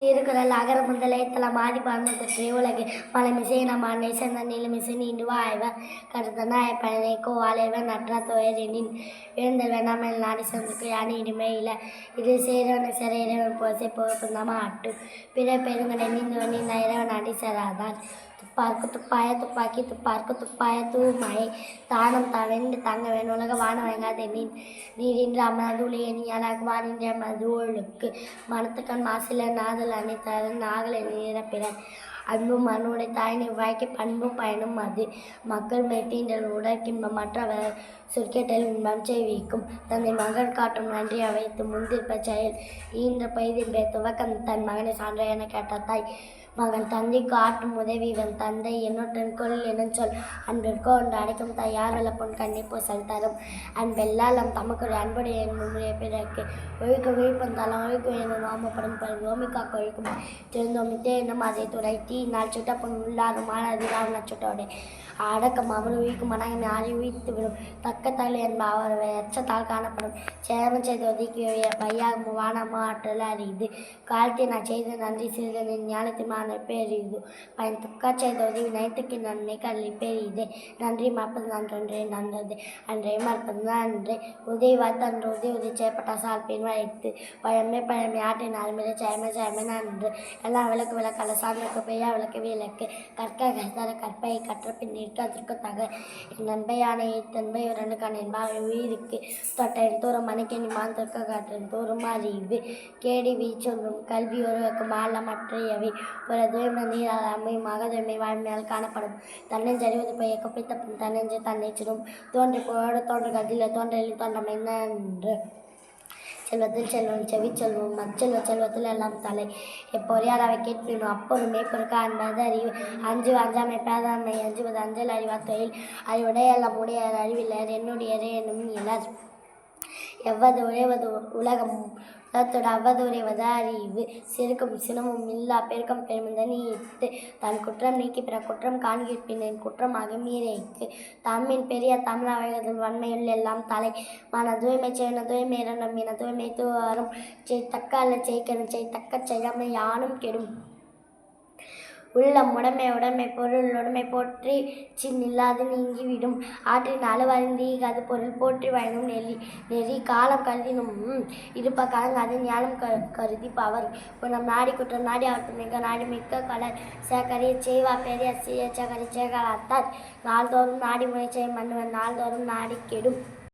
திருக்குறள் அகர முதல எழுத்தெல்லாம் ஆதி பகர்ந்ததற்றே உலகு மலமிசை நம்மை சேர்ந்த நிலமிசை நீண்டு வாய்வ கருத்தனாய பயனைக்கோ வாழைவன் நற்றா துயரெனின் எழுந்தல் வேண்டாமல் நாடி சேர்ந்துக்கு யானை இடுமையில இது சேரவனை சேர இறைவன் போசை போகப்பந்த மாட்டு பிற பெருங்கடை நீந்துவன் இந்த இறைவன் அடி சேராதான் துப்பார்க்கு துப்பாய துப்பாக்கி துப்பார்க்கு துப்பாய தூமழை தானம் தவென்று தங்க வேணும் உலக வான வழங்காத நீரின்று அமர்ந்து உலக நீயாளாக வானின்று அமர்ந்து ஒழுக்கு மனத்துக்கண் மாசில நாதல் அனைத்தரன் நாகல் நிரப்பினர் அன்பும் மனுடைய தாயினை வாய்க்கு பண்பும் பயனும் அது மக்கள் மெத்தீண்டல் உடற்கின்பம் மற்றவர் சொற்கேட்டல் இன்பம் செய்விக்கும் தன்னை மகன் காட்டும் நன்றி வைத்து முன்திருப்ப செயல் ஈன்ற பைதின் துவக்கம் தன் மகனை சான்ற என கேட்ட தாய் மகன் தந்தைக்கு ஆற்றும் உதவி இவன் தந்தை என்னுடன் கொள் என சொல் அன்பிற்கோ ஒன்று அடைக்கும் தாய் யாரல்ல பொன் கண்ணிப்போ செல் தரும் அன்பெல்லாம் நம் தமக்குரிய அன்புடைய என்னுடைய பிறகு ஒழுக்க விழிப்பம் தலம் ஒழுக்க என்னும் நாமப்படும் பருவம் ஓமிக்காக்க ஒழுக்கும் திருந்தோமித்தே என்னும் அதை துடைத்தி நாள் சுட்டப்பொன் உள்ளாரும் அதிராம் நச்சுட்டோட அடக்கம் அமர் உயிக்கும் மனகமே ஆறி உயிர்த்து விடும் தக்க தலை என்ப அவர் எச்சத்தால் காணப்படும் சேமம் செய்து ஒதுக்கி பையாகும் வானமா ஆற்றல் அறியுது காலத்தை நான் செய்த நன்றி சிறிது ஞானத்தின் பெரிது பயன் துக்கா செய்த உதவி நைத்துக்கு நன்மை கல்வி பெரியுது நன்றி மறப்பது நன்றொன்றே நன்றது அன்றே மறப்பது நன்றே உதவி வார்த்தை அன்று உதவி செய்யப்பட்ட சால்பின் வளைத்து பழமை ஆற்றின் அருமையை செயமை நன்று எல்லாம் விளக்கு விளக்கல்ல சார்ந்தக்கு பெய்யா விளக்கு விளக்கு கற்க கற்ற கற்பை கற்ற பின் நிற்கதற்கத்தாக என் நண்பையான தன்பை ஒரு அணுக்கான என்பாவை உயிருக்கு தொட்டையின் தூரம் மணிக்கணி மாந்தற்க காற்றின் தூரம் அறிவு கேடி வீச்சொல்லும் கல்வி ஒருவருக்கு மால மற்றையவை ஒரு தூய்மை நீரால் அம்மை மகதூய்மை வாழ்மையால் காணப்படும் தன்னெஞ்சு அறிவது போய் கப்பித்த பின் தன்னெஞ்சு தன்னைச்சிடும் தோன்றி போயோடு தோன்று கதில தோன்றலில் தோன்றம் என்னென்று செல்வத்தில் செல்வம் செவிச்செல்வம் செல்வத்தில் எல்லாம் தலை எப்பொறியார் அவை கேட்பினும் அப்பொரு மேற்பொருக்க அன்பது அறிவு அஞ்சாமை பேதாமை அஞ்சுவது அஞ்சல் அறிவார் தொழில் அறிவுடைய எல்லாம் உடையார் அறிவில்லர் என்னுடையரே என்னும் இலர் எவ்வது உழைவது உலகம் உலகத்தோடு அவ்வது உரைவது அறிவு சிறுக்கும் சினமும் இல்லா பெருக்கம் பெருமிந்த நீத்து தன் குற்றம் நீக்கி பிற குற்றம் காண்கிற்பின் குற்றமாக மீறைக்கு தமிழின் பெரிய தமிழ் வன்மையுள் எல்லாம் தலை மன தூய்மை செய்யணும் தூய்மை இரண்டும் என தூய்மை தூவரும் செய்தக்க அல்ல செய்கணும் செய்தக்க செய்யாமல் யானும் கெடும் உள்ளம் உடைமை பொருள் உடைமை போற்றி சின்னில்லாது நீங்கிவிடும் ஆற்றின் அளவறிந்தி அது பொருள் போற்றி வழங்கும் நெறி காலம் கருதினும் இருப்ப கலங்காது ஞானம் கருதி பவர் நம் நாடி குற்றம் நாடி அவற்று மிக நாடி மிக்க கலர் சேகரி செய்வா பெரிய சேகரி சேகலாத்தார் நாள்தோறும் நாடி முனை செய் மன்னுவன் நாள்தோறும் நாடி கெடும்